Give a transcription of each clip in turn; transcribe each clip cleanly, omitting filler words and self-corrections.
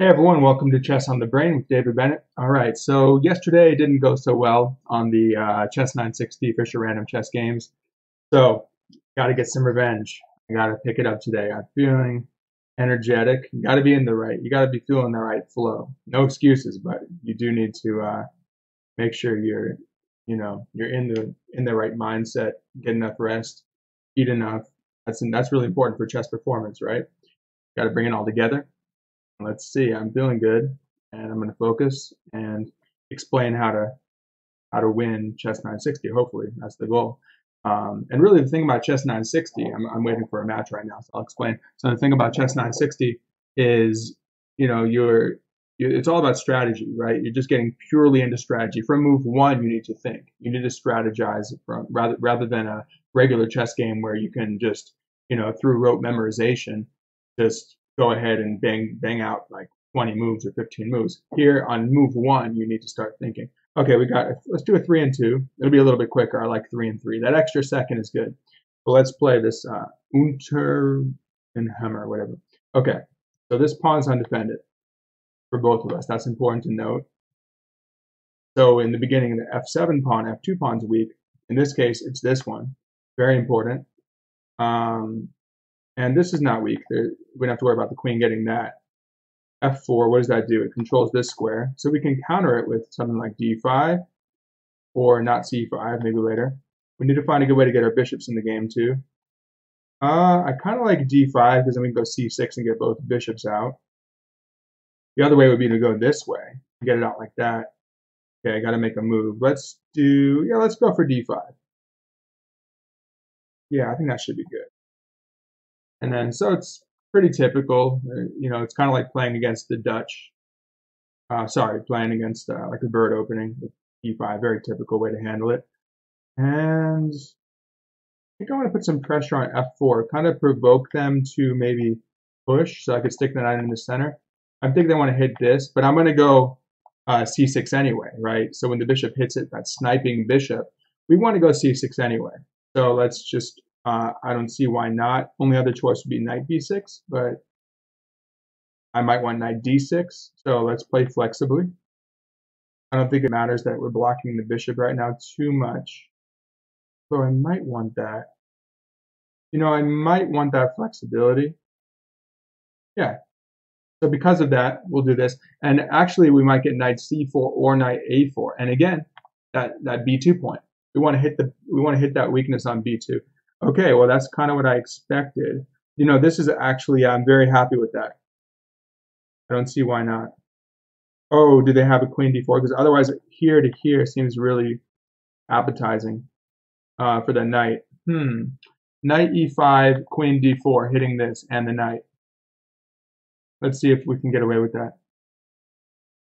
Hey everyone, welcome to Chess on the Brain with David Bennett. All right, so yesterday didn't go so well on the Chess 960 Fischer random chess games. So, got to get some revenge. I got to pick it up today. I'm feeling energetic. You got to be in the right. You got to be feeling the right flow. No excuses, but you do need to make sure you're in the right mindset. Get enough rest, eat enough. That's really important for chess performance, right? Got to bring it all together. Let's see, I'm feeling good, and I'm going to focus and explain how to win chess 960. Hopefully, that's the goal. And really, the thing about chess 960, I'm waiting for a match right now, so I'll explain. So the thing about chess 960 is, it's all about strategy, right? You're just getting purely into strategy. From move one, you need to think. You need to strategize from rather than a regular chess game where you can just, through rote memorization, just go ahead and bang out like 20 moves or 15 moves. Here on move one, you need to start thinking. Okay, let's do a 3 and 2. It'll be a little bit quicker. I like 3 and 3. That extra second is good. But let's play this Unter and Hammer, whatever. Okay, so this pawn's undefended for both of us. That's important to note. So in the beginning, the F7 pawn, F2 pawn's weak. In this case, it's this one. Very important. And this is not weak. We don't have to worry about the queen getting that. F4, what does that do? It controls this square. So we can counter it with something like D5 or not C5, maybe later. We need to find a good way to get our bishops in the game too. I kind of like D5 because then we can go C6 and get both bishops out. The other way would be to go this way and get it out like that. Okay, I got to make a move. Let's go for D5. Yeah, I think that should be good. And then, so it's pretty typical. It's kind of like playing against the Dutch. Playing against like a bird opening with E5. Very typical way to handle it. And I think I want to put some pressure on F4, kind of provoke them to maybe push, so I could stick the knight in the center. I think they want to hit this, but I'm going to go C6 anyway, right? So when the bishop hits it, that sniping bishop, we want to go C6 anyway. So let's just, I don't see why not. Only other choice would be knight B6, but I might want knight D6. So let's play flexibly. I don't think it matters that we're blocking the bishop right now too much. So I might want that. I might want that flexibility. Yeah. So because of that, we'll do this. And actually, we might get knight C4 or knight A4. And again, that B2 point. We want to hit that weakness on B2. Okay, well that's kind of what I expected. This is actually, I'm very happy with that. I don't see why not. Oh, do they have a queen D4? Because otherwise, here to here seems really appetizing for the knight. Knight E5, queen D4, hitting this and the knight. Let's see if we can get away with that.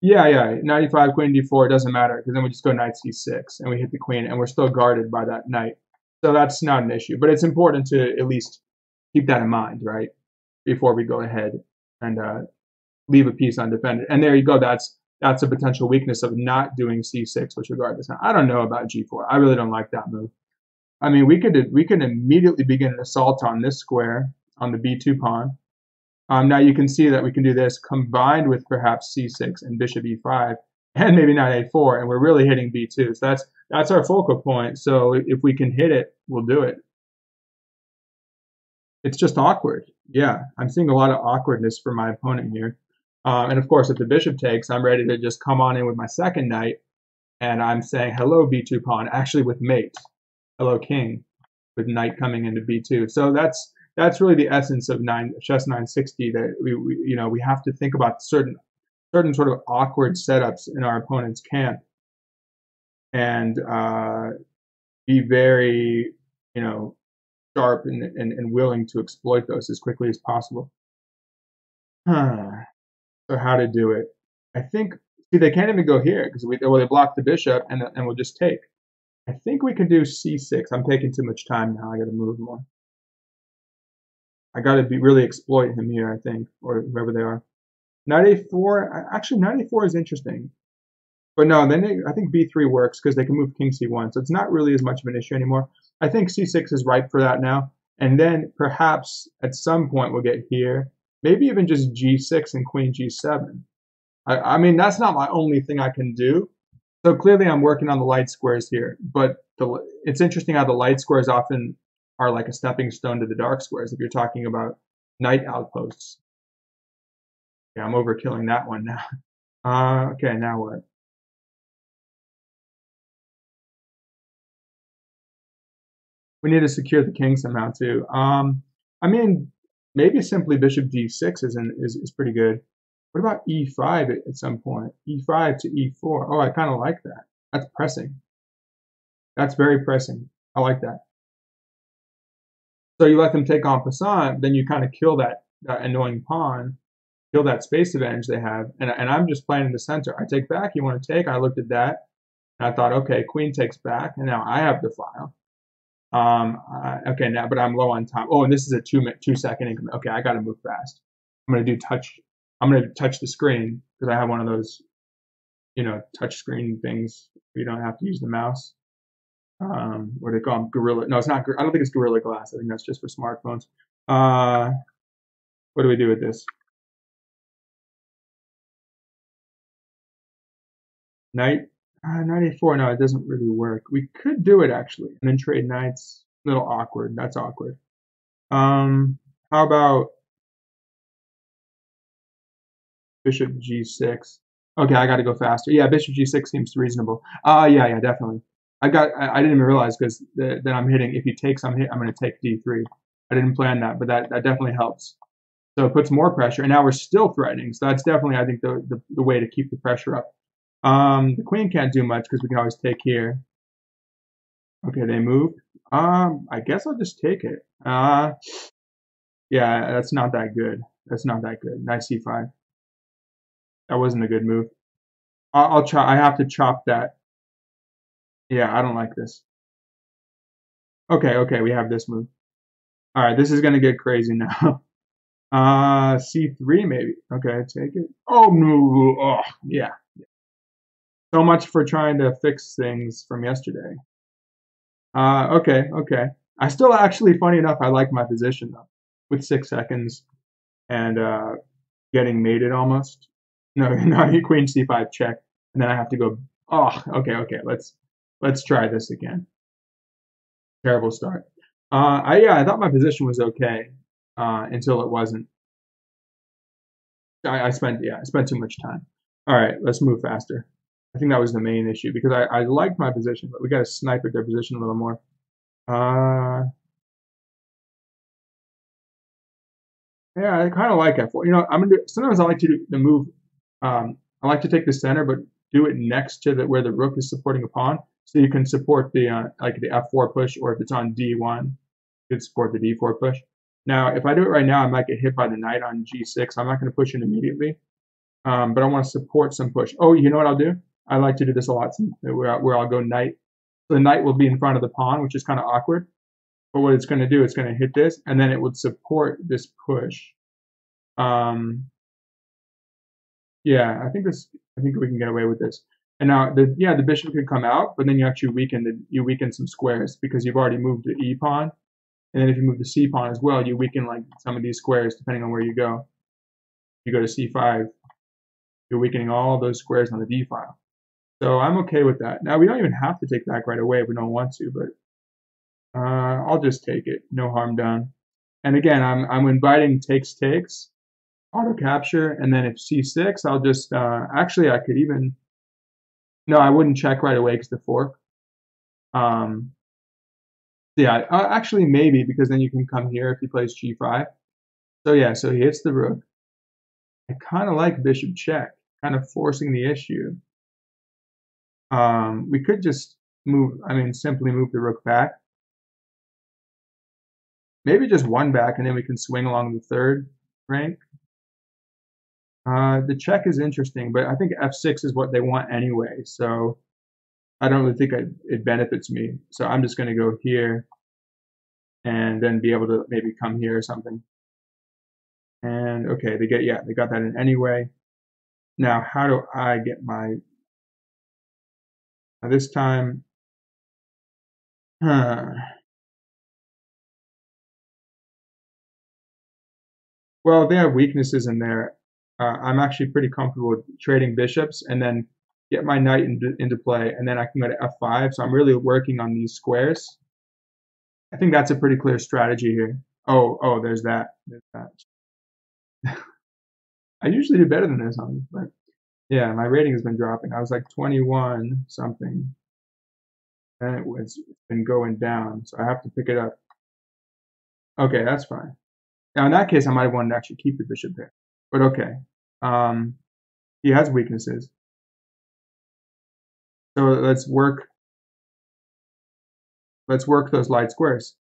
Yeah, knight E5, queen D4, it doesn't matter because then we just go knight C6 and we hit the queen and we're still guarded by that knight. So that's not an issue, but it's important to at least keep that in mind, right? Before we go ahead and leave a piece undefended. And there you go. That's a potential weakness of not doing C6 with regard to this. Now, I don't know about G4. I really don't like that move. I mean, we could immediately begin an assault on this square on the B2 pawn. Now you can see that we can do this combined with perhaps C6 and bishop E5 and maybe knight A4, and we're really hitting B2. So that's our focal point. So if we can hit it, we'll do it. It's just awkward. Yeah, I'm seeing a lot of awkwardness from my opponent here. And of course, if the bishop takes, I'm ready to just come on in with my second knight, and I'm saying hello B2 pawn, actually with mate. Hello king, with knight coming into B2. So that's really the essence of chess 960. That we have to think about certain sort of awkward setups in our opponent's camp, and be very sharp and willing to exploit those as quickly as possible. So how to do it? I think, see, they can't even go here because they block the bishop and we'll just take. I think we can do C6. I'm taking too much time now. I got to move more. I got to really exploit him here, I think, or whoever they are. Knight A4. Actually, knight A4 is interesting. But no, then I think B3 works because they can move king C1. So it's not really as much of an issue anymore. I think C6 is ripe for that now. And then perhaps at some point we'll get here maybe even just G6 and Queen G7. I mean, that's not my only thing I can do. So clearly I'm working on the light squares here, but it's interesting how the light squares often are like a stepping stone to the dark squares if you're talking about knight outposts. Yeah, I'm overkilling that one now. Okay, now what? We need to secure the king somehow too. I mean, maybe simply bishop d6 is pretty good. What about e5 at some point? E5 to e4. Oh, I kind of like that. That's pressing. That's very pressing. I like that. So you let them take en passant, then you kind of kill that annoying pawn, kill that space advantage they have. And I'm just playing in the center. I take back, you want to take? I looked at that, and I thought, okay, queen takes back, and now I have the file. Okay, now, but I'm low on time. Oh, and this is a 2 second increment. Okay, I got to move fast. I'm gonna do touch. I'm gonna touch the screen because I have one of those, touch screen things. You don't have to use the mouse. What do they call them? Gorilla. No, it's not. I don't think it's Gorilla Glass. I think that's just for smartphones. Uh, what do we do with this? Knight. Knight a4. No, it doesn't really work. We could do it actually, and then trade knights. A little awkward. That's awkward. How about bishop g6? Okay, I got to go faster. Yeah, bishop g6 seems reasonable. Yeah, definitely. I didn't even realize because then I'm hitting. If he takes, I'm going to take d3. I didn't plan that, but that definitely helps. So it puts more pressure, and now we're still threatening. So that's definitely, I think, the way to keep the pressure up. The queen can't do much because we can always take here. Okay, they moved. I guess I'll just take it. Yeah, that's not that good. That's not that good. Knight c5. That wasn't a good move. I'll chop. I have to chop that. Yeah, I don't like this. Okay, we have this move. All right, this is gonna get crazy now. C3 maybe. Okay, take it. Oh no. Oh, yeah. So much for trying to fix things from yesterday. Okay. I still actually, funny enough, I like my position though, with 6 seconds and getting mated almost. No, no, queen c5 check, and then I have to go. Oh, okay. Let's try this again. Terrible start. I thought my position was okay until it wasn't. I spent too much time. All right, let's move faster. I think that was the main issue because I liked my position, but we got to snipe at their position a little more. Yeah, I kind of like F4. I'm gonna do, sometimes I like to do the move. I like to take the center, but do it next to where the rook is supporting a pawn, so you can support the like the F4 push, or if it's on D1, you could support the D4 push. Now, if I do it right now, I might get hit by the knight on G6. I'm not going to push it immediately, but I want to support some push. Oh, you know what I'll do? I like to do this a lot, where I'll go knight. So the knight will be in front of the pawn, which is kind of awkward. But what it's going to do, it's going to hit this, and then it would support this push. Yeah, I think we can get away with this. And now, the bishop could come out, but then you actually weaken some squares because you've already moved the e pawn, and then if you move the c pawn as well, you weaken like some of these squares depending on where you go. If you go to c5, you're weakening all those squares on the d file. So I'm okay with that. Now we don't even have to take back right away if we don't want to, but I'll just take it. No harm done. And again, I'm inviting takes, auto capture, and then if c6, I'll just actually I could even no, I wouldn't check right away because the fork. Um, yeah, actually maybe because then you can come here if he plays g5. So yeah, so he hits the rook. I kind of like bishop check, kind of forcing the issue. We could just simply move the rook back. Maybe just one back, and then we can swing along the third rank. The check is interesting, but I think f6 is what they want anyway, so I don't really think it benefits me. So I'm just going to go here and then be able to maybe come here or something. And okay, they got that in anyway. Now, how do I get my, this time, what Well, they have weaknesses in there. I'm actually pretty comfortable with trading bishops and then get my knight into play, and then I can go to f5. So I'm really working on these squares. I think that's a pretty clear strategy here. Oh, there's that. There's that. I usually do better than this on, but yeah, my rating has been dropping. I was like 21 something, and it's been going down, so I have to pick it up. Okay, that's fine. Now in that case, I might have wanted to actually keep the bishop there, but okay. Um, he has weaknesses, so let's work. Let's work those light squares.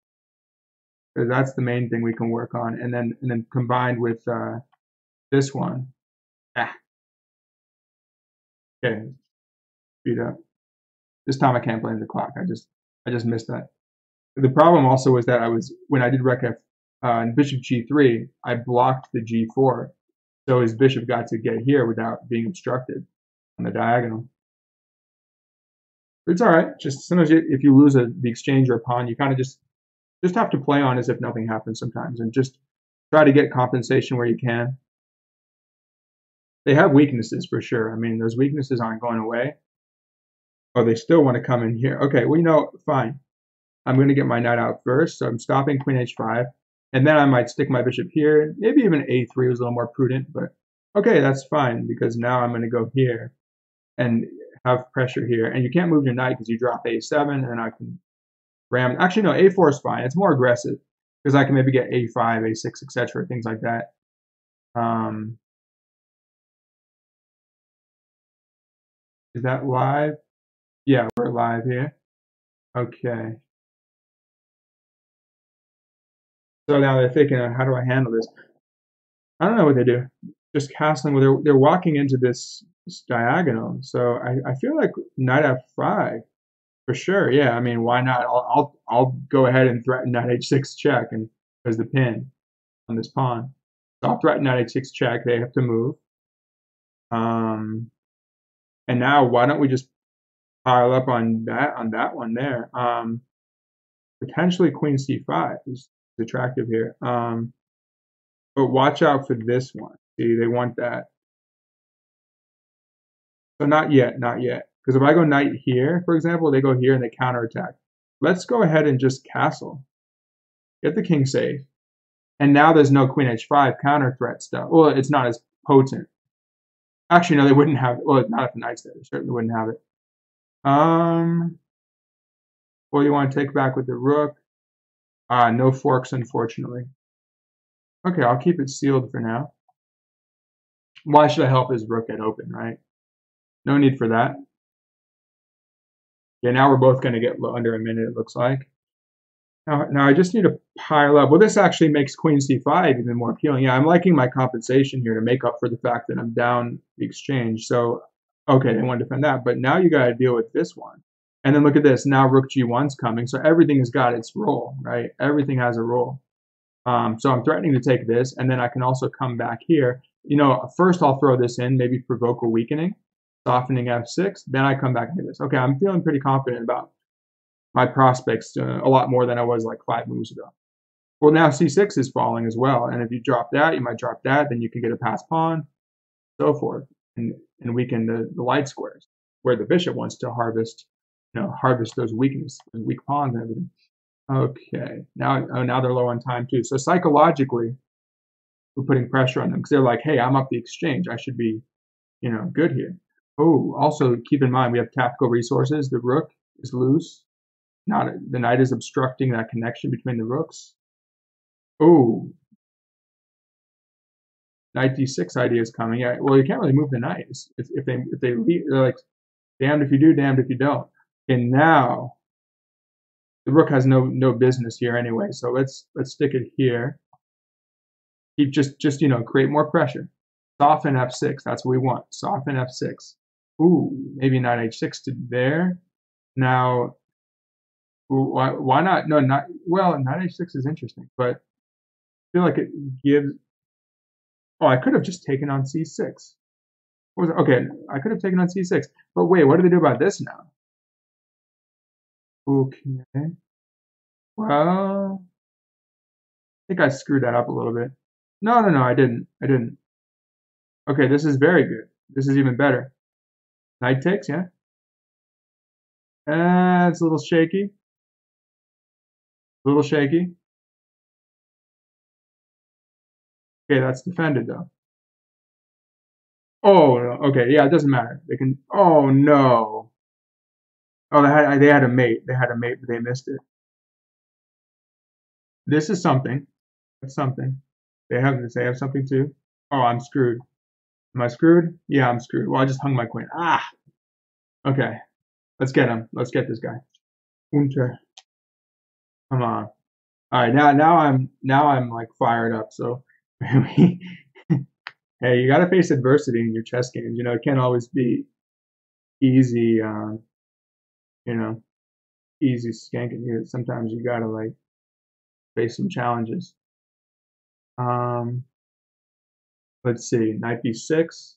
Because that's the main thing we can work on, and then combined with this one. Ah, okay, speed up. This time I can't blame the clock. I just missed that. The problem also was that I was when I did rec f in bishop g3, I blocked the g4, so his bishop got to get here without being obstructed on the diagonal. But it's all right. Just sometimes if you lose the exchange or a pawn, you kind of just have to play on as if nothing happens sometimes, and just try to get compensation where you can. They have weaknesses for sure. I mean, those weaknesses aren't going away. Oh, they still want to come in here. Okay, well, you know, fine. I'm going to get my knight out first, so I'm stopping queen h5, and then I might stick my bishop here. Maybe even a3 was a little more prudent, but okay, that's fine, because now I'm going to go here and have pressure here. And you can't move your knight because you drop a7, and I can ram. Actually, no, a4 is fine. It's more aggressive, because I can maybe get a5, a6, etc., things like that. Is that live? Yeah, we're live here. Okay. So now they're thinking, how do I handle this? I don't know what they do. Just castling. Well, they're walking into this diagonal. So I feel like knight f5 for sure. Yeah, I mean, why not? I'll go ahead and threaten knight h6 check, and there's the pin on this pawn. So I'll threaten knight h6 check. They have to move. And now why don't we just pile up on that one there? Potentially queen c5 is attractive here. But watch out for this one. See, they want that. So not yet, not yet. Because if I go knight here, for example, they go here and they counterattack. Let's go ahead and just castle. Get the king safe. And now there's no queen h5 counter threat stuff. Well, it's not as potent. Actually, no, they wouldn't have it. Well, not if the knight's there. They certainly wouldn't have it. Well, you want to take back with the rook. No forks, unfortunately. Okay, I'll keep it sealed for now. Why should I help his rook get open, right? No need for that. Yeah, now we're both going to get under a minute, it looks like. Now I just need to pile up. Well, this actually makes queen c5 even more appealing. Yeah, I'm liking my compensation here to make up for the fact that I'm down the exchange. So, okay, they want to defend that. But now you got to deal with this one. And then look at this. Now rook g1's coming. So everything has got its role, right? Everything has a role. So I'm threatening to take this. And then I can also come back here. You know, first I'll throw this in, maybe provoke a weakening, softening f6. Then I come back into this. Okay, I'm feeling pretty confident about my prospects a lot more than I was like 5 moves ago. Well, now c6 is falling as well, and if you drop that, you might drop that, then you can get a passed pawn, so forth, and weaken the light squares, where the bishop wants to harvest, harvest those weaknesses, those weak pawns and everything. Okay, now they're low on time too. So psychologically, we're putting pressure on them because they're like, hey, I'm up the exchange, I should be, good here. Oh, also keep in mind we have tactical resources. The rook is loose. The knight is obstructing that connection between the rooks. Oh, knight d6 idea is coming. Yeah, well, you can't really move the knight if they leave. They're like, damned if you do, damned if you don't. And now the rook has no business here anyway. So let's stick it here. Keep just create more pressure. Soften f6. That's what we want. Soften f6. Ooh, maybe knight h6 to there. Now. Why not? No, not well. Knight h6 is interesting, but I feel like it gives. Oh, I could have just taken on c6. What was it? Okay, I could have taken on c6. But wait, what do they do about this now? Okay. Well, I think I screwed that up a little bit. No, no, no, I didn't. I didn't. Okay, this is very good. This is even better. Knight takes, yeah. It's a little shaky. A little shaky. Okay, that's defended though. Oh, no. Okay, yeah, it doesn't matter. They can. Oh no. Oh, they had a mate. They had a mate, but they missed it. This is something. That's something. They have this. They have something too. Oh, I'm screwed. Am I screwed? Yeah, I'm screwed. Well, I just hung my queen. Ah. Okay. Let's get him. Let's get this guy. Unter. Come on. All right. Now I'm like fired up. So, hey, you got to face adversity in your chess games. You know, it can't always be easy. You know, easy skanking. Sometimes you got to like face some challenges. Um, let's see. Knight b6.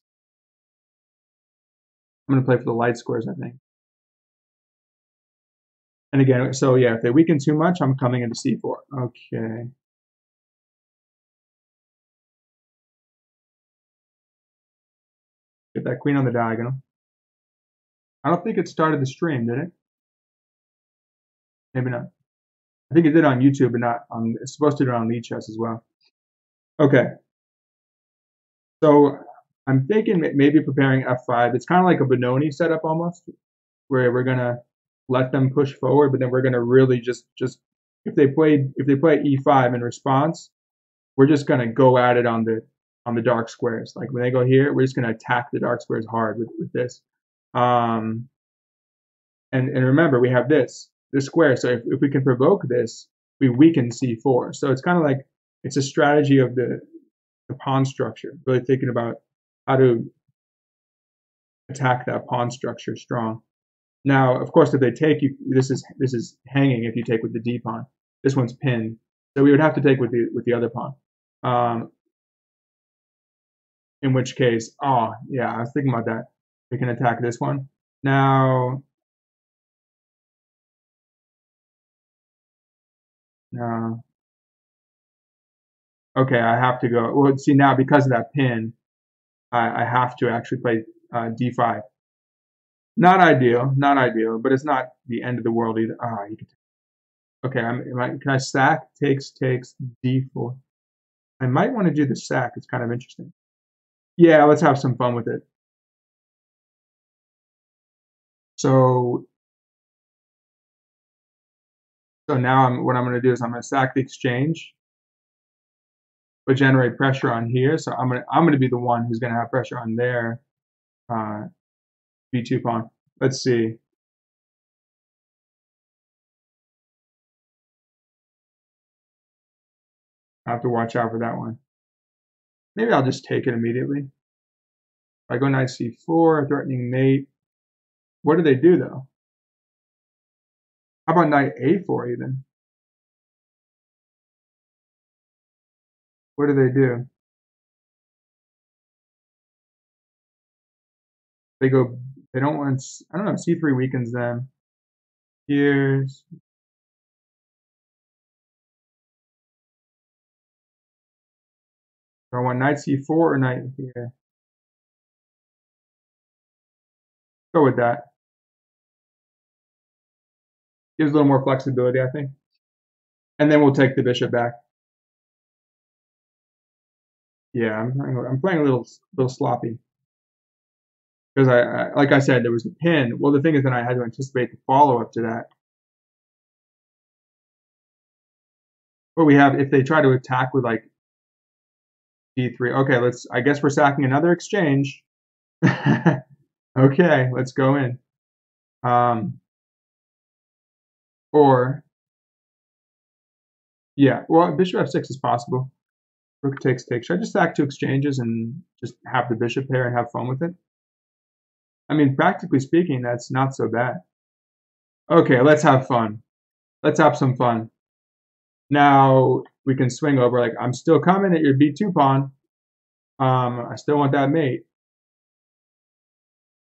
I'm gonna play for the light squares, I think. And again, so yeah, if they weaken too much, I'm coming into c4. Okay. Get that queen on the diagonal. I don't think it started the stream, did it? Maybe not. I think it did on YouTube, but not on. It's supposed to do it on Lead Chess as well. Okay. So I'm thinking maybe preparing f5. It's kind of like a Benoni setup almost, where we're gonna let them push forward, but then we're gonna really just if they play e5 in response, we're just gonna go at it on the dark squares. Like when they go here, we're just gonna attack the dark squares hard with this. And remember, we have this square. So if we can provoke this, we weaken c4. So it's kind of like it's a strategy of the pawn structure. Really thinking about how to attack that pawn structure strong. Now, of course, if they take you, this is hanging. If you take with the d pawn, this one's pinned. So we would have to take with the other pawn. In which case, oh yeah, I was thinking about that. We can attack this one. Now, no. Okay, I have to go. Well, see now because of that pin, I have to actually play d5. Not ideal, not ideal, but it's not the end of the world either. Ah, you can. Okay, can I stack? Takes d4. I might want to do the sack. It's kind of interesting. Yeah, let's have some fun with it. So now what I'm going to do is I'm going to sack the exchange, but generate pressure on here. So I'm going to be the one who's going to have pressure on their b2 pawn. Let's see. I have to watch out for that one. Maybe I'll just take it immediately. If I go knight c4, threatening mate. What do they do though? How about knight a4 even? What do they do? They go. They don't want. I don't know. c3 weakens them. Here's. Do I want knight c4 or knight here? Go with that. Gives a little more flexibility, I think. And then we'll take the bishop back. Yeah, I'm playing a little sloppy because like I said, there was a pin. Well, the thing is that I had to anticipate the follow up to that. But we have if they try to attack with like d3. Okay, I guess we're sacking another exchange. Okay, let's go in. Or yeah, well, bishop f6 is possible. Rook takes. Should I just sack two exchanges and just have the bishop pair and have fun with it? I mean, practically speaking, that's not so bad. Okay, let's have fun. Let's have some fun. Now we can swing over. Like I'm still coming at your b2 pawn. I still want that mate.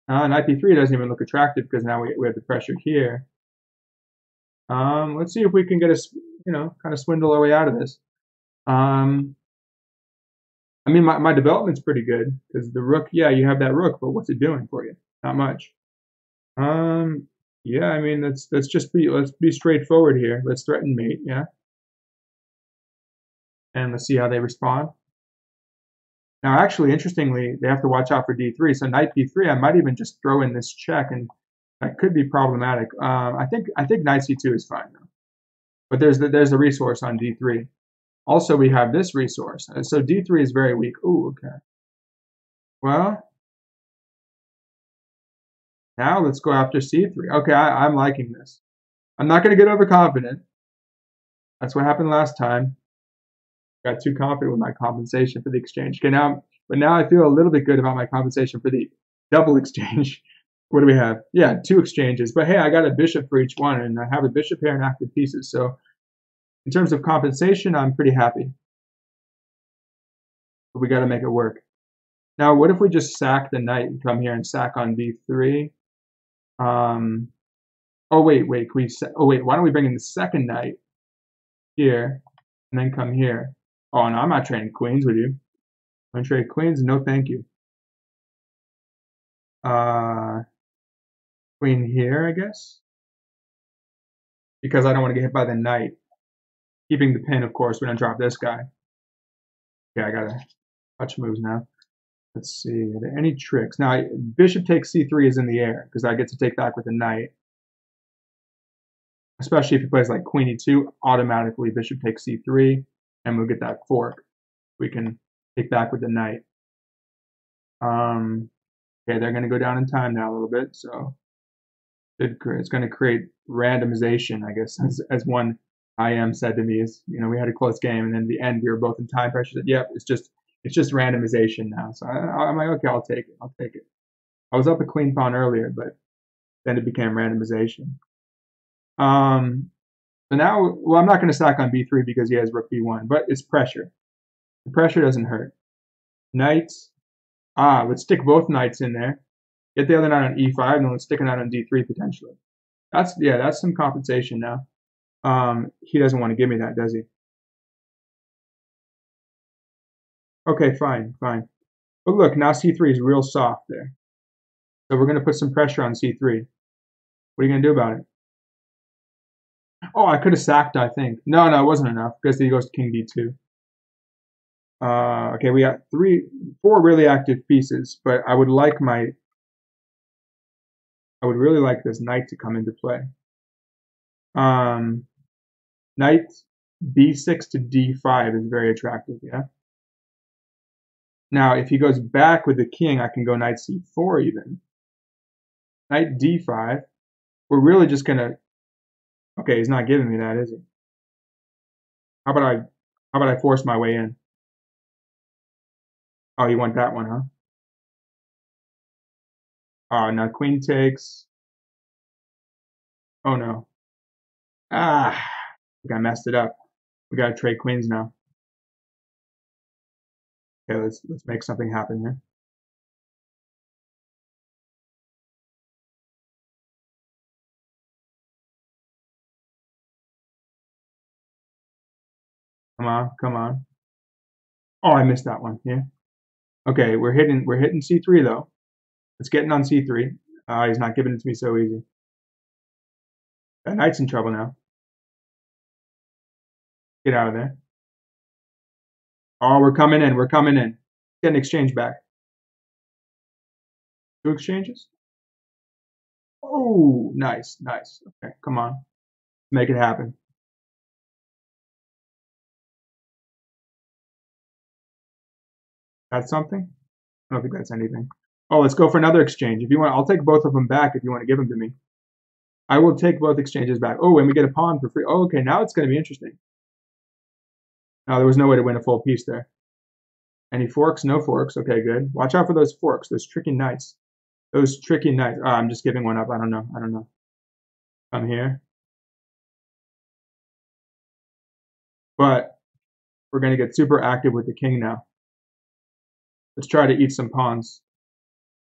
Knight b3 doesn't even look attractive because now we have the pressure here. Let's see if we can get kind of swindle our way out of this. I mean, my development's pretty good because the rook, yeah, you have that rook, but what's it doing for you? Not much. Um, yeah, I mean, let's be straightforward here. Let's threaten mate, yeah, and let's see how they respond. Now, actually, interestingly, they have to watch out for d3. So knight b3, I might even just throw in this check, and that could be problematic. I think knight c2 is fine though. But there's the resource on d3. Also, we have this resource. So d3 is very weak. Ooh, okay. Well, now let's go after c3. Okay, I'm liking this. I'm not going to get overconfident. That's what happened last time. Got too confident with my compensation for the exchange. Okay, now I feel a little bit good about my compensation for the double exchange. What do we have? Yeah, 2 exchanges. But hey, I got a bishop for each one, and I have a bishop pair and active pieces. So in terms of compensation, I'm pretty happy. But we got to make it work. Now, what if we just sack the knight and come here and sack on b3? Oh wait, why don't we bring in the second knight here and then come here? Oh no, I'm not trading queens with you. Want to trade queens? No, thank you. Queen here, I guess, because I don't want to get hit by the knight. Keeping the pin, of course. We're gonna drop this guy. Okay, I gotta touch moves now. Let's see. Are there any tricks? Now, bishop takes c3 is in the air because I get to take back with the knight. Especially if he plays like queen e2, automatically bishop takes c3, and we'll get that fork. We can take back with the knight. Okay, they're going to go down in time now a little bit, so it's going to create randomization, I guess, as one IM said to me. Is we had a close game, and then at the end we were both in time pressure. Said, yep, it's just randomization now. So I'm like, okay, I'll take it. I was up a queen pawn earlier, but then it became randomization. So now, well, I'm not going to stack on b3 because he has rook b1, but it's pressure. The pressure doesn't hurt. Knights. Let's stick both knights in there. Get the other knight on e5, and then let's stick a knight on d3 potentially. That's some compensation now. He doesn't want to give me that, does he? Okay, fine. But look, now c3 is real soft there. So we're going to put some pressure on c3. What are you going to do about it? Oh, I could have sacked, I think. No, it wasn't enough because he goes to king d2. Okay, we got 4 really active pieces, but I would really like this knight to come into play. Knight b6 to d5 is very attractive, yeah? Now, if he goes back with the king, I can go knight c4 even. Knight d5. We're really just going to... Okay, he's not giving me that, is he? How about I force my way in? Oh, you want that one, huh? Oh, now queen takes. Oh, no. I think I messed it up. We got to trade queens now. Okay, let's make something happen here. Come on. Oh, I missed that one. Yeah. Okay, we're hitting c3 though. It's getting on c3. He's not giving it to me so easy. That knight's in trouble now. Get out of there. Oh, we're coming in. Get an exchange back. 2 exchanges. Oh, nice. Okay, come on. Make it happen. That's something? I don't think that's anything. Oh, let's go for another exchange. If you want, I'll take both of them back if you want to give them to me. I will take both exchanges back. Oh, and we get a pawn for free. Oh, okay, now it's going to be interesting. Now, there was no way to win a full piece there. Any forks? No forks. Okay, good. Watch out for those forks, those tricky knights. I'm just giving one up. I don't know. Come here. But we're going to get super active with the king now. Let's try to eat some pawns.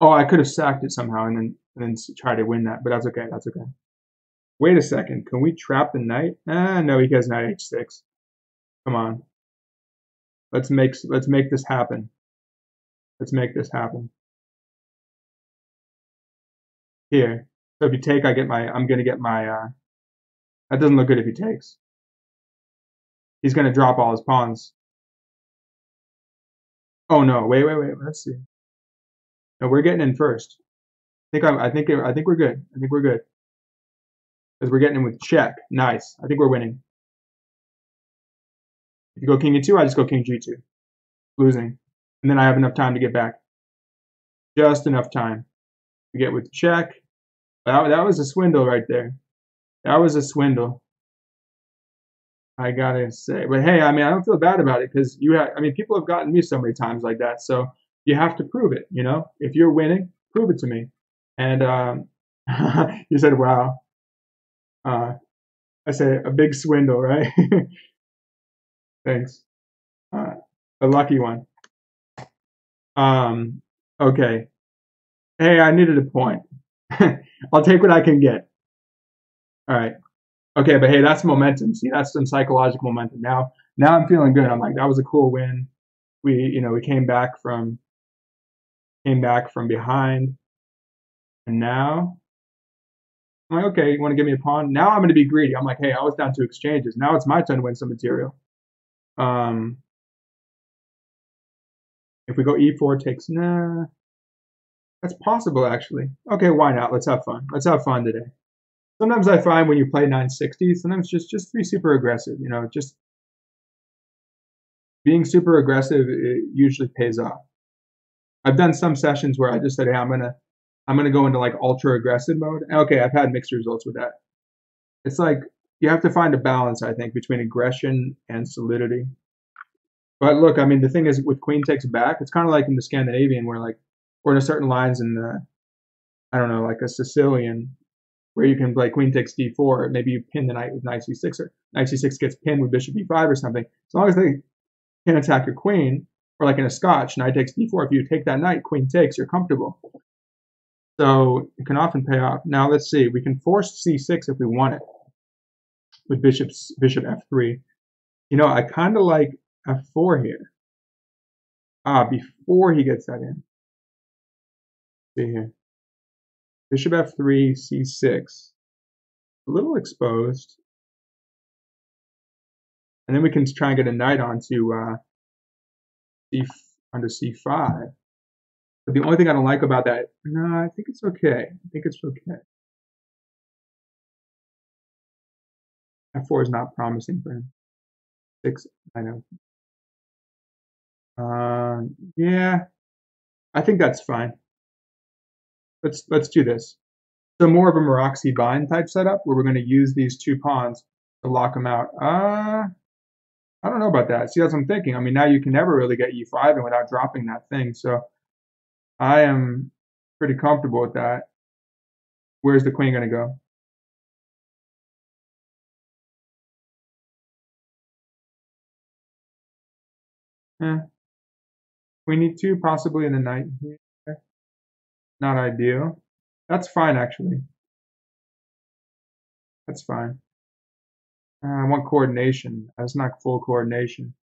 Oh, I could have sacked it somehow and then try to win that, but that's okay. Wait a second. Can we trap the knight? No, he has knight h6. Come on. Let's make this happen. Let's make this happen. Here. So if you take, I'm gonna get my, that doesn't look good if he takes. He's gonna drop all his pawns. Oh no, wait, let's see. No, we're getting in first. I think we're good. I think we're good. Because we're getting in with check. Nice. I think we're winning. If you go king e2, I just go king g2. Losing. And then I have enough time to get back. Just enough time to get with check. That was a swindle right there. That was a swindle. I gotta say. But hey, I mean, I don't feel bad about it because people have gotten me so many times like that. So you have to prove it, you know? If you're winning, prove it to me. And you said, wow. I say a big swindle, right? Thanks. A lucky one. Okay. Hey, I needed a point. I'll take what I can get. All right. Okay, but hey, that's momentum. See, that's some psychological momentum. Now I'm feeling good. I'm like, that was a cool win. We came back from behind, and now I'm like, okay, you want to give me a pawn? Now I'm going to be greedy. I'm like, hey, I was down 2 exchanges. Now it's my turn to win some material. If we go e4 takes, nah, that's possible actually. Okay, why not? Let's have fun. Let's have fun today. Sometimes I find when you play 960, sometimes just be super aggressive. You know, just being super aggressive, it usually pays off. I've done some sessions where I just said, hey, I'm gonna go into like ultra aggressive mode. And okay, I've had mixed results with that. It's like you have to find a balance, I think, between aggression and solidity. But look, I mean, the thing is, with queen takes back, it's kind of like in the Scandinavian, or in certain lines in the, I don't know, like a Sicilian, where you can play queen takes d4, maybe you pin the knight with knight c6, or knight c6 gets pinned with bishop e5 or something. As long as they can attack your queen, or like in a Scotch, knight takes d4, if you take that knight, queen takes, you're comfortable. So it can often pay off. Now let's see, we can force c6 if we want it, with bishop f3. You know, I kind of like f4 here. Before he gets that in. See here. Bishop f3, c6. A little exposed. And then we can try and get a knight onto c5. But the only thing I don't like about that, no, I think it's okay. I think it's okay. f4 is not promising for him. 6, I know. Yeah, I think that's fine. Let's do this. So more of a Maroczy bind type setup where we're going to use these 2 pawns to lock them out. I don't know about that. See, that's what I'm thinking. I mean, now you can never really get e5 in without dropping that thing. So I am pretty comfortable with that. Where's the queen going to go? Queen e2, possibly in the knight here. Not ideal. That's fine, actually. That's fine. I want coordination. That's not full coordination.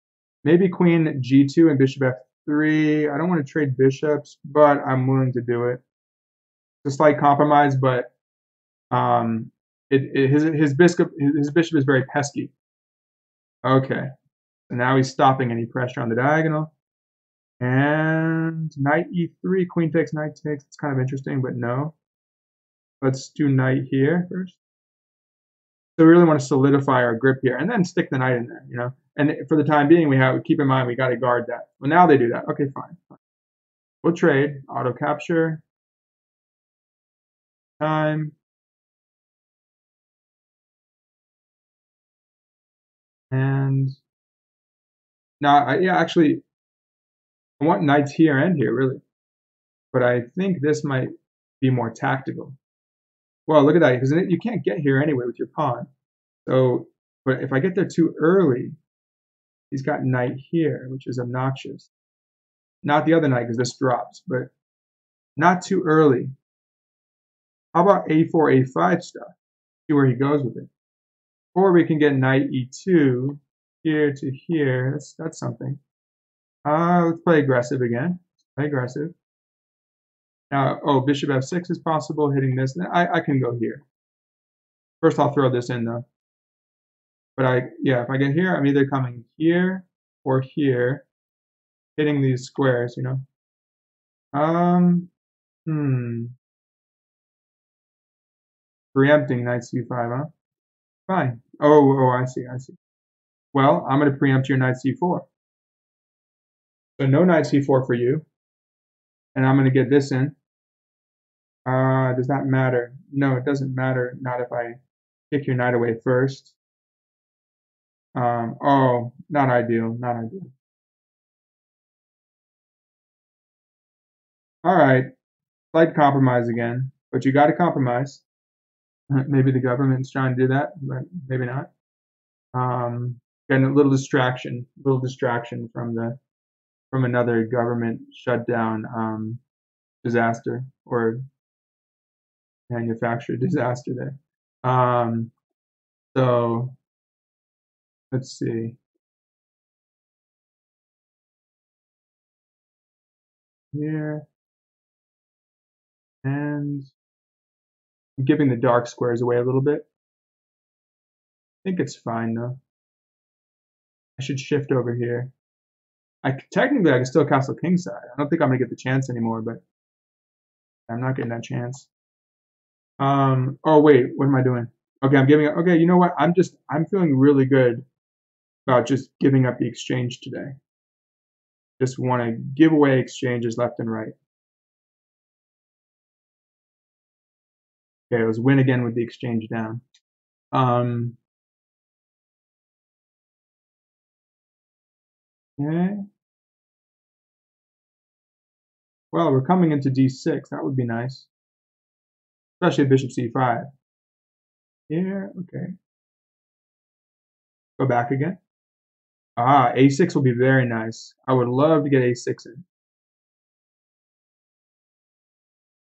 Maybe queen g2 and bishop f3. I don't want to trade bishops, but I'm willing to do it. It's a slight compromise, but his bishop is very pesky. Okay, so now he's stopping any pressure on the diagonal. And knight e3, queen takes, knight takes. It's kind of interesting, but no. Let's do knight here first. So we really want to solidify our grip here, and then stick the knight in there, you know. And for the time being, keep in mind we got to guard that. Well, now they do that. Okay, fine. We'll trade, auto capture, time, and now actually, I want knights here and here really, but I think this might be more tactical. Well, look at that, because you can't get here anyway with your pawn. So, but if I get there too early, he's got knight here, which is obnoxious. Not the other knight, because this drops, but not too early. How about a4, a5 stuff? See where he goes with it. Or we can get knight e2 here to here. That's something. Let's play aggressive again. Play aggressive. Now, oh, bishop f6 is possible, hitting this. I can go here. First, I'll throw this in though. But yeah, if I get here, I'm either coming here or here, hitting these squares, you know. Preempting knight c5, huh? Fine. Oh, I see. Well, I'm going to preempt your knight c4. So no knight c4 for you. And I'm going to get this in. Does that matter? No, it doesn't matter. Not if I kick your knight away first. Oh, not ideal. All right. Slight compromise again. But you got to compromise. Maybe the government's trying to do that, but maybe not. Getting a little distraction from another government shutdown disaster or manufactured disaster there. So let's see. Here. And I'm giving the dark squares away a little bit. I think it's fine though. I should shift over here. Technically I can still castle kingside. I don't think I'm gonna get the chance anymore, but I'm not getting that chance. Oh wait, what am I doing? Okay, okay, you know what? I'm feeling really good about just giving up the exchange today. Just want to give away exchanges left and right. Okay, it was win again with the exchange down. Okay. Well, we're coming into d6. That would be nice. Especially bishop c5. Here, okay. Go back again. A6 will be very nice. I would love to get a6 in.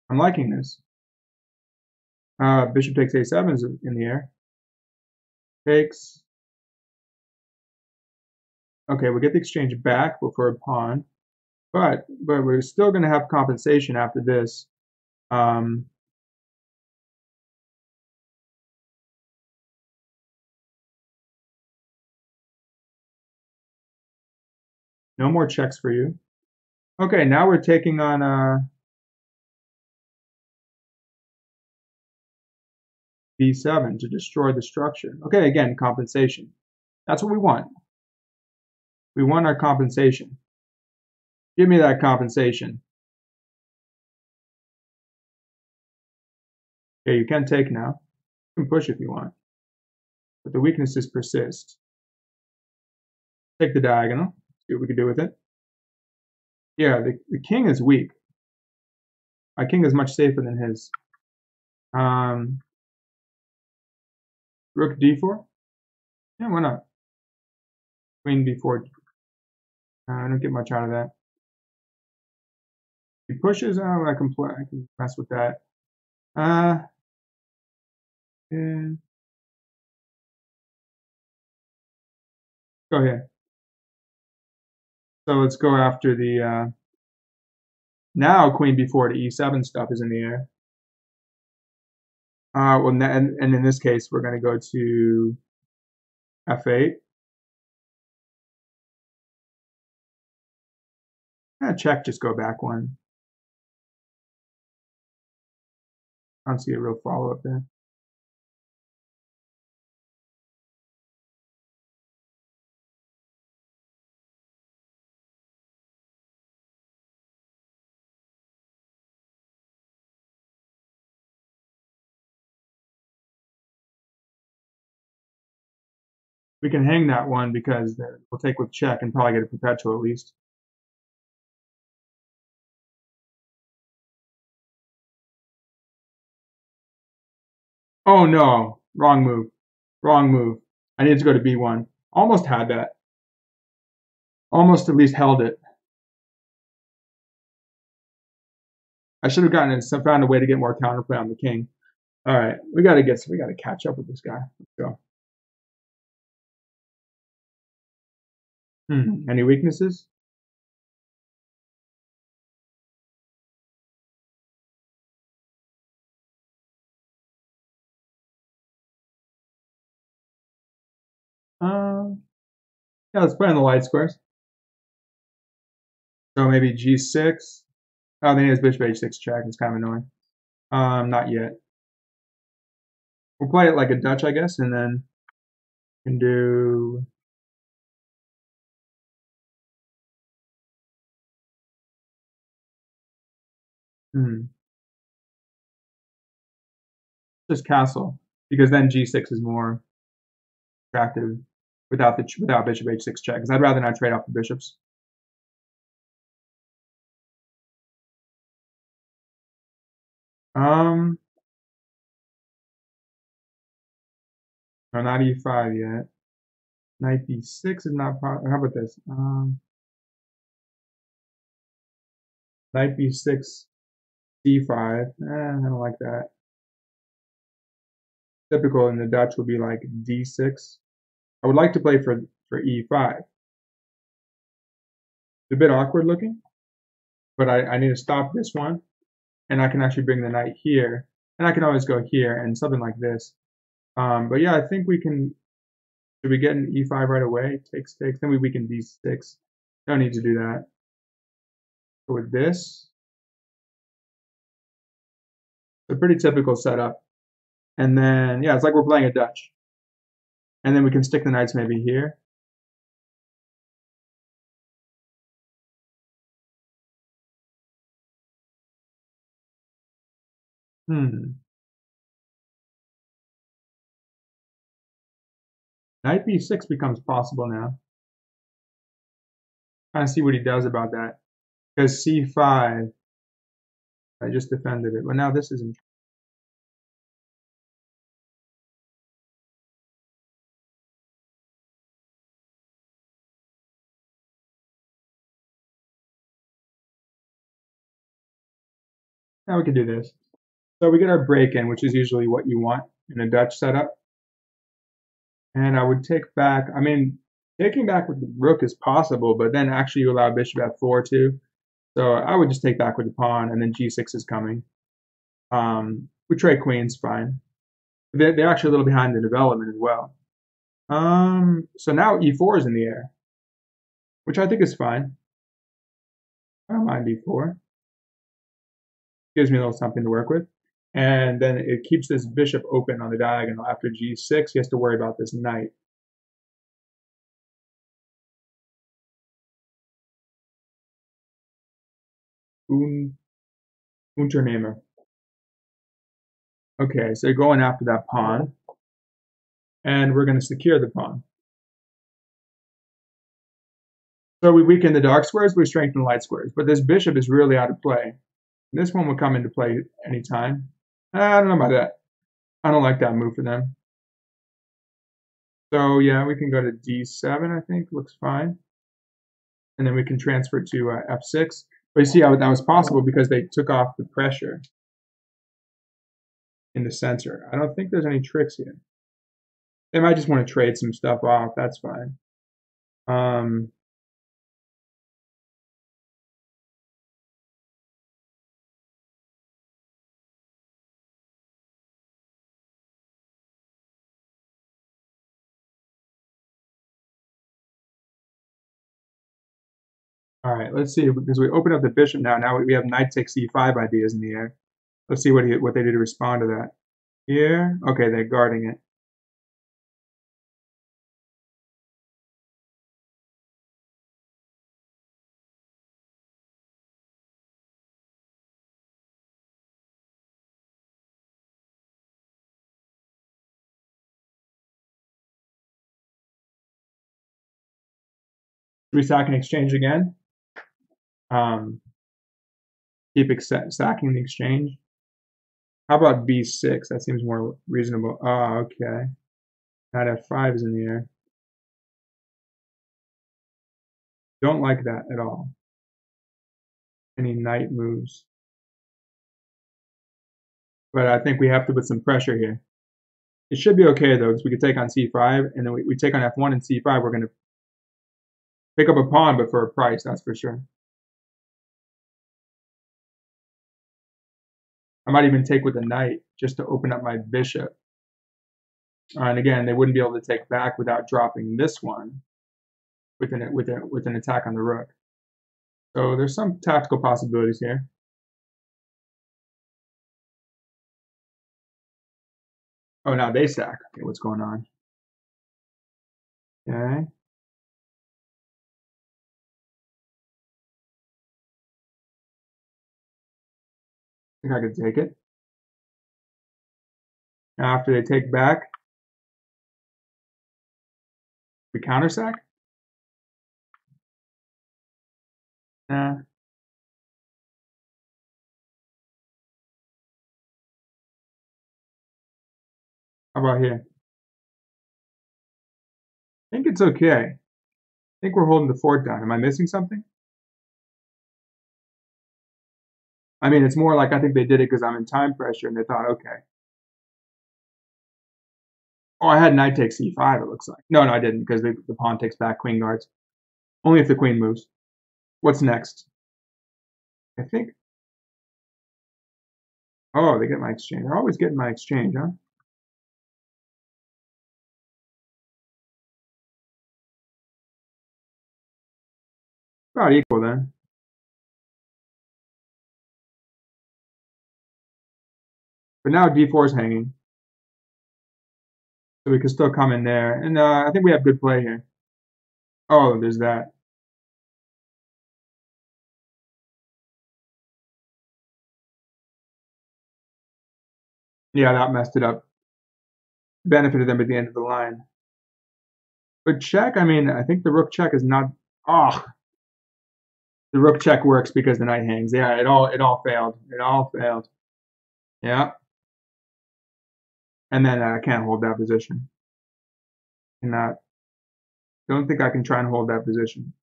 I'm liking this. Bishop takes a7 is in the air. Takes. Okay, we'll get the exchange back for a pawn. But we're still going to have compensation after this. No more checks for you. Okay, now we're taking on b7 to destroy the structure. Okay, again, compensation. That's what we want. We want our compensation. Give me that compensation. Okay, you can take now. You can push if you want. But the weaknesses persist. Take the diagonal. See what we can do with it. Yeah, the king is weak. My king is much safer than his. Rook d4? Yeah, why not? Queen b4. I don't get much out of that. He pushes. Oh, I can mess with that. Yeah. Go ahead. So let's go after the. Now queen b4 to e7 stuff is in the air. Well, and in this case, we're going to go to f8. Check, just go back one. I don't see a real follow-up there. We can hang that one because we'll take with check and probably get a perpetual at least. Oh no, wrong move. Wrong move. I needed to go to b1. Almost had that. Almost at least held it. I should have found a way to get more counterplay on the king. All right, we got to catch up with this guy. Let's go. Any weaknesses? Yeah, let's play on the light squares. So maybe g6. Oh, then he has bishop h6 check. It's kind of annoying. Not yet. We'll play it like a Dutch, I guess, and then can do. Just castle, because then g6 is more attractive without bishop h6 check. Because I'd rather not trade off the bishops. No, not e5 yet. Knight b6 is not. How about this? Knight b6, d5. I don't like that. Typical in the Dutch would be like d6. I would like to play for e5. It's a bit awkward looking, but I need to stop this one, and I can actually bring the knight here, and I can always go here and something like this. But yeah, I think we can. Should we get an e5 right away? Takes. Then we weaken d6. No need to do that. So with this, it's a pretty typical setup. And then, yeah, it's like we're playing a Dutch. And then we can stick the knights maybe here. Knight b6 becomes possible now. Kind of see what he does about that. Because c5, I just defended it. Well, now this isn't. Now we can do this. So we get our break in, which is usually what you want in a Dutch setup. And I would take back, I mean, taking back with the rook is possible, but then actually you allow bishop f4 too. So I would just take back with the pawn, and then g6 is coming. We trade queens, fine. They're actually a little behind the development as well. So now e4 is in the air, which I think is fine. I don't mind e4. Gives me a little something to work with. And then it keeps this bishop open on the diagonal. After g6, he has to worry about this knight. Unternehmer. Okay, so going after that pawn. And we're going to secure the pawn. So we weaken the dark squares, we strengthen the light squares. But this bishop is really out of play. This one will come into play anytime. I don't know about that. I don't like that move for them. So yeah, we can go to d7, I think. Looks fine. And then we can transfer to f6. But you see how that was possible because they took off the pressure in the center. I don't think there's any tricks here. They might just want to trade some stuff off. That's fine. All right, let's see, because we open up the bishop now. Now we have knight takes e5 ideas in the air. Let's see what they do to respond to that. Here, okay, they're guarding it. Should we sack and exchange again? Keep sacking the exchange. How about b6? That seems more reasonable. Oh, okay. Knight f5 is in the air. Don't like that at all. Any knight moves. But I think we have to put some pressure here. It should be okay though, because we could take on c5, and then we take on f1 and c5. We're going to pick up a pawn, but for a price, that's for sure. I might even take with a knight just to open up my bishop. And again, they wouldn't be able to take back without dropping this one with an attack on the rook. So there's some tactical possibilities here. Oh, now they sack. Okay, what's going on? Okay. I think I could take it. Now after they take back, we counter sack? Nah. How about here? I think it's okay. I think we're holding the fort down. Am I missing something? I mean, it's more like I think they did it because I'm in time pressure and they thought, okay. Oh, I had knight takes c5, it looks like. No, I didn't because the pawn takes back, queen guards. Only if the queen moves. What's next? I think. Oh, they get my exchange. They're always getting my exchange, huh? About equal then. But now d4 is hanging. So we can still come in there. And I think we have good play here. Oh, there's that. Yeah, that messed it up. Benefited them at the end of the line. But check, I mean, I think the rook check is not. Oh, the rook check works because the knight hangs. Yeah, it all failed. It all failed. Yeah. And then I can't hold that position. Cannot. Don't think I can try and hold that position.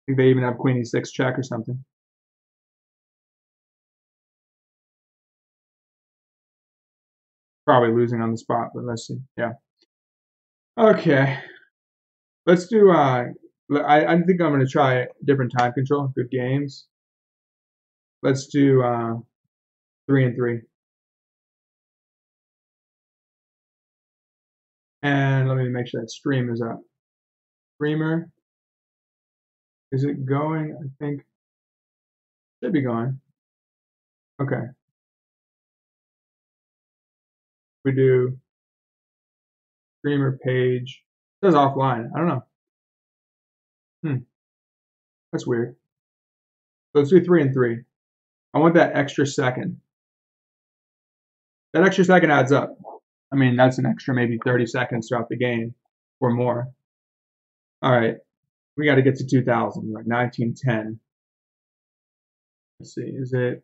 I think they even have queen e6 check or something. Probably losing on the spot, but let's see. Yeah. Okay. Let's do. I think I'm going to try different time control. Good games. Let's do 3 and 3. And let me make sure that stream is up. Streamer. Is it going? I think. Should be going. Okay. We do streamer page. It says offline. I don't know. That's weird. So let's do 3 and 3. I want that extra second. That extra second adds up. I mean, that's an extra maybe 30 seconds throughout the game or more. All right. We got to get to 2000, like 1910. Let's see. Is it?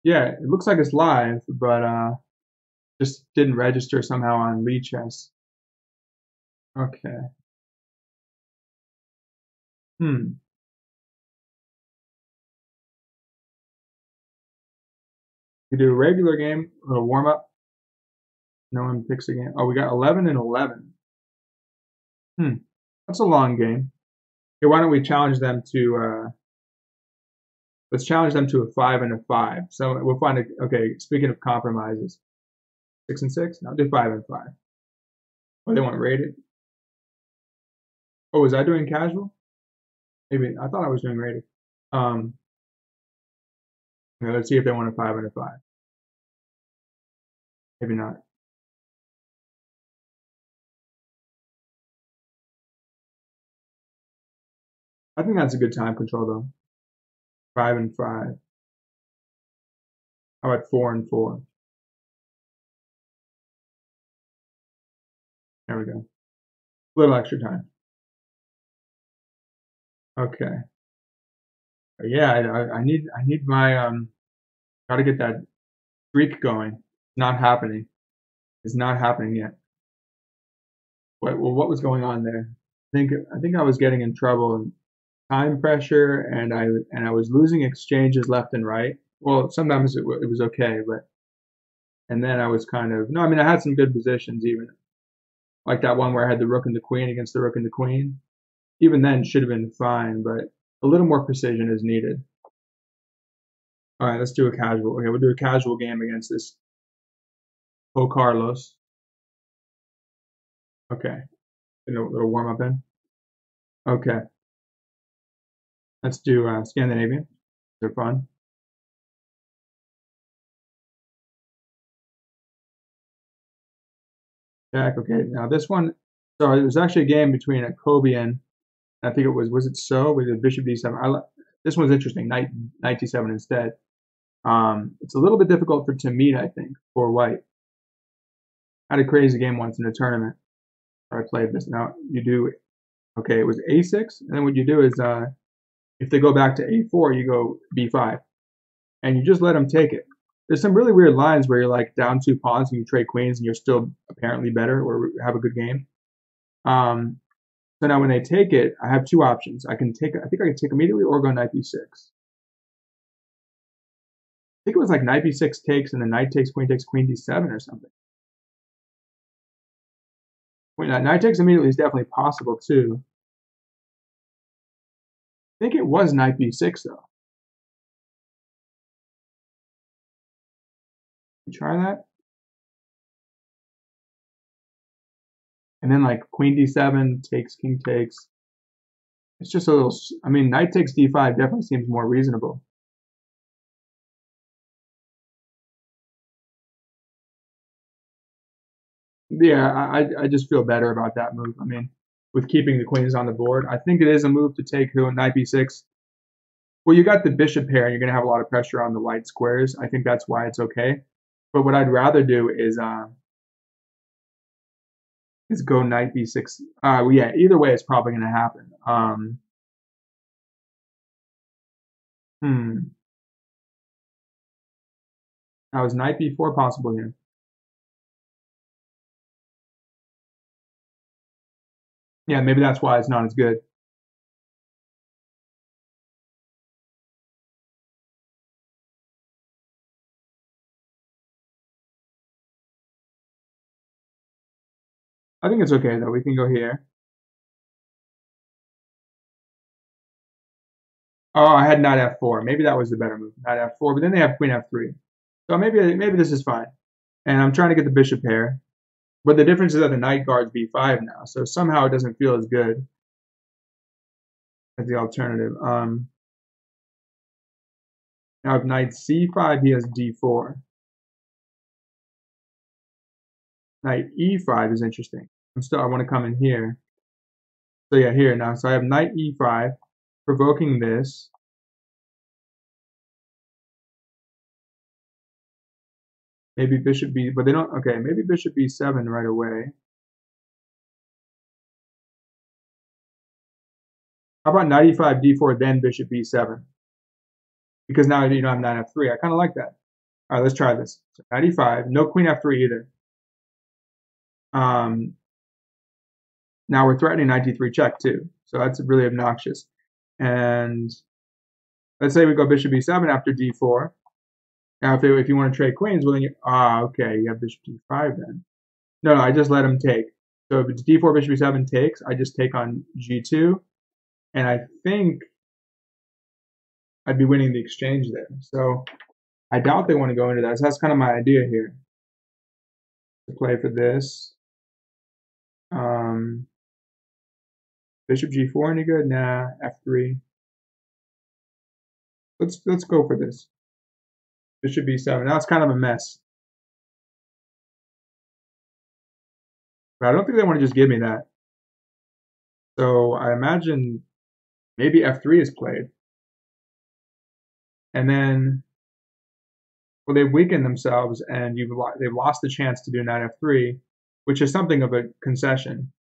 Yeah, it looks like it's live, but just didn't register somehow on Lichess. Okay. Hmm. We do a regular game, a little warm up. No one picks a game. Oh, we got 11 and 11. That's a long game. Okay, why don't we challenge them to? Let's challenge them to a 5 and a 5. So we'll find a. Okay, speaking of compromises, 6 and 6. I'll do 5 and 5. Oh, they want rated. Oh, was I doing casual? Maybe I thought I was doing rated. Um, okay, let's see if they want a 5 and a 5. Maybe not. I think that's a good time control though. 5 and 5. How about 4 and 4? There we go. A little extra time. Okay. Yeah, I need my gotta get that streak going. Not happening. It's not happening yet. What was going on there? I think I was getting in trouble and time pressure, and I was losing exchanges left and right. Well, sometimes it was okay, but and then I was kind of no. I mean, I had some good positions even, like that one where I had the rook and the queen against the rook and the queen. even then should have been fine, but a little more precision is needed. All right, let's do a casual. Okay, we'll do a casual game against this Po Carlos. Okay, a little warm up in. Okay, let's do Scandinavian. They're fun. Jack. Okay, now this one. So it was actually a game between a Kobian. I think it was it so with the Bishop D7. This one's interesting. Knight D7 instead. It's a little bit difficult to meet, I think, for white. I had a crazy game once in a tournament where I played this. Now you do, okay, it was A6, and then what you do is, if they go back to A4, you go B5, and you just let them take it. There's some really weird lines where you're like down 2 pawns and you trade queens and you're still apparently better or have a good game. So now when they take it, I have 2 options. I think I can take immediately or go knight B6. I think it was like knight B6 takes and then knight takes queen D7 or something. Knight takes immediately is definitely possible too. I think it was knight B6 though. Try that. And then like queen D7 takes, king takes. It's just a little, I mean, knight takes D5 definitely seems more reasonable. Yeah, I just feel better about that move. I mean, with keeping the queens on the board, I think it is a move to take who knight B6. Well, you got the bishop pair, and you're going to have a lot of pressure on the white squares. I think that's why it's okay. But what I'd rather do is go knight B6. Well, yeah, either way, it's probably going to happen. Now is knight B4 possible here? Yeah, maybe that's why it's not as good. I think it's okay though. We can go here. Oh, I had knight F4. Maybe that was the better move. Knight F4, but then they have queen F3. So maybe this is fine. And I'm trying to get the bishop pair. But the difference is that the knight guards B5 now. So somehow it doesn't feel as good as the alternative. Now if knight C5, he has D4. Knight E5 is interesting. I want to come in here. So yeah, here now. So I have knight E5, provoking this. Maybe bishop B, but they don't, okay, maybe bishop B7 right away. How about knight E5, D4, then bishop B7? Because now you don't have knight F3. I kind of like that. All right, let's try this. So knight E5, no queen F3 either. Now we're threatening knight D3 check too. So that's really obnoxious. And let's say we go bishop B7 after D4. Now if you want to trade queens, well then okay, you have bishop D5 then. No, I just let him take. So if it's D4, bishop B7 takes, I just take on G2. And I think I'd be winning the exchange there. So I doubt they want to go into that. So that's kind of my idea here. To play for this. Bishop G4 any good? Nah, F3. Let's go for this. Bishop B7. Now it's kind of a mess. But I don't think they want to just give me that. So I imagine maybe F3 is played. And then, well, they've weakened themselves and they've lost the chance to do knight F3, which is something of a concession.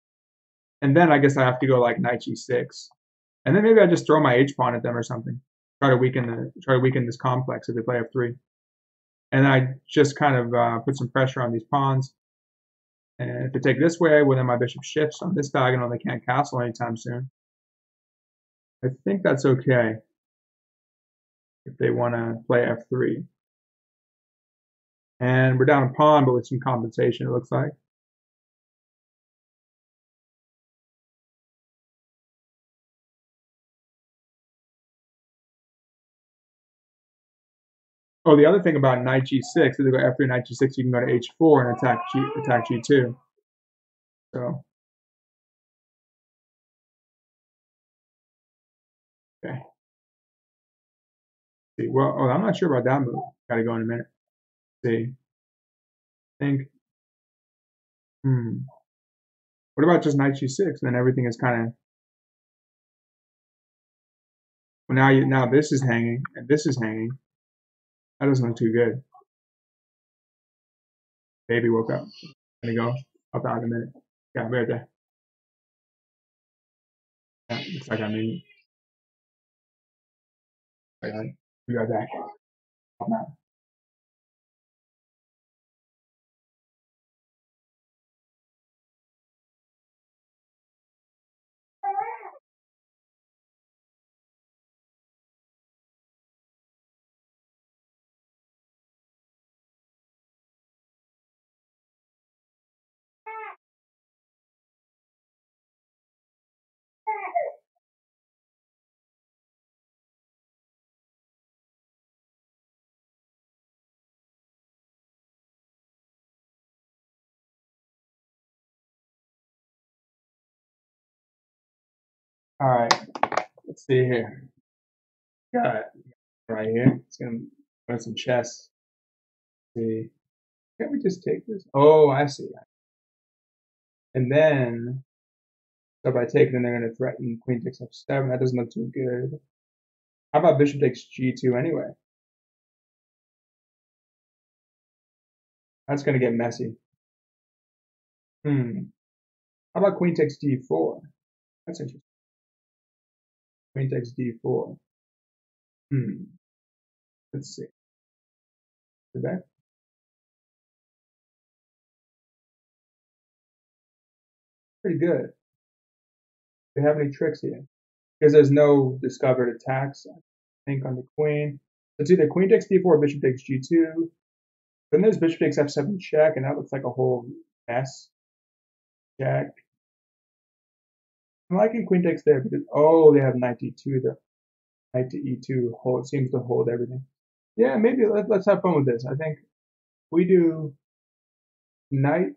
And then I guess I have to go like knight G6. And then maybe I just throw my H pawn at them or something. Try to weaken this complex if they play F3. And I just kind of put some pressure on these pawns. And if they take this way, well then my bishop shifts on this diagonal. They can't castle anytime soon. I think that's okay if they want to play F3. And we're down a pawn, but with some compensation, it looks like. Oh, the other thing about knight g6, if they go after knight g6, you can go to h4 and attack g2. So, okay. See, well, oh, I'm not sure about that move. Got to go in a minute. See, I think. What about just knight g6? Then everything is kind of. Well, now this is hanging and this is hanging. That doesn't look too good. Baby woke up. Gonna go. I'll talk in a minute. Yeah, I'll be right there. Yeah, looks like I'm in. Wait, be right back. All right, let's see here. Got it right here. It's gonna run some chess. Let's see, can't we just take this? Oh, I see. And then, so if I take it, then they're gonna threaten queen takes f7. That doesn't look too good. How about bishop takes g2 anyway? That's gonna get messy. How about queen takes d4? That's interesting. Queen takes d4. Let's see. Is that pretty good? Do they have any tricks here? Because there's no discovered attacks, I think, on the queen. It's either queen takes d4 or bishop takes g2. Then there's bishop takes f7 check, and that looks like a whole mess. Check. I'm liking queen takes there because, oh, they have knight d2 though. Knight to e2 seems to hold everything. Yeah, maybe let's have fun with this. I think we do knight.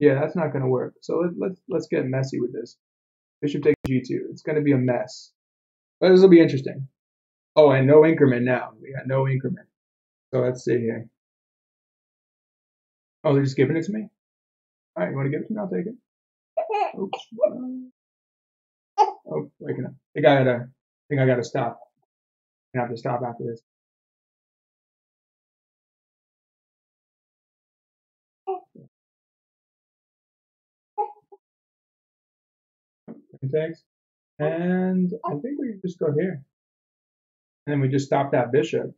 Yeah, that's not going to work. So let's get messy with this. Bishop takes g2. It's going to be a mess, but this will be interesting. Oh, and no increment now. We got no increment. So let's see here. Oh, they're just giving it to me? All right, you want to give it to me? I'll take it. Oops. Oh, waking up. I think I gotta stop. I have to stop after this. Thanks. And I think we just go here. And then we just stop that bishop.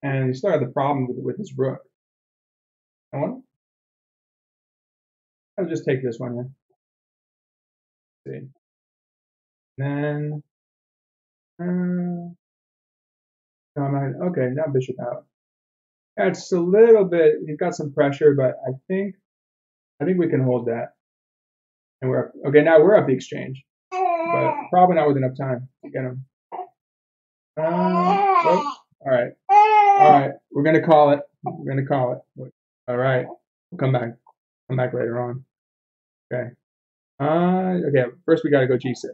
And we still have the problem with this rook. I'll just take this one here. Let's see. And then okay, now bishop out. That's a little bit, he's got some pressure, but I think we can hold that. And we're up, okay, now we're up the exchange. But probably not with enough time to get him. Oh, all right. We're gonna call it. All right. We'll come back. Come back later on. Okay. Okay. First, we gotta go g6.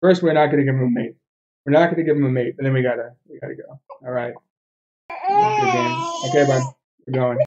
First, we're not gonna give him a mate. We're not gonna give him a mate, and then we gotta go. All right. Good game. Okay, bud. We're going.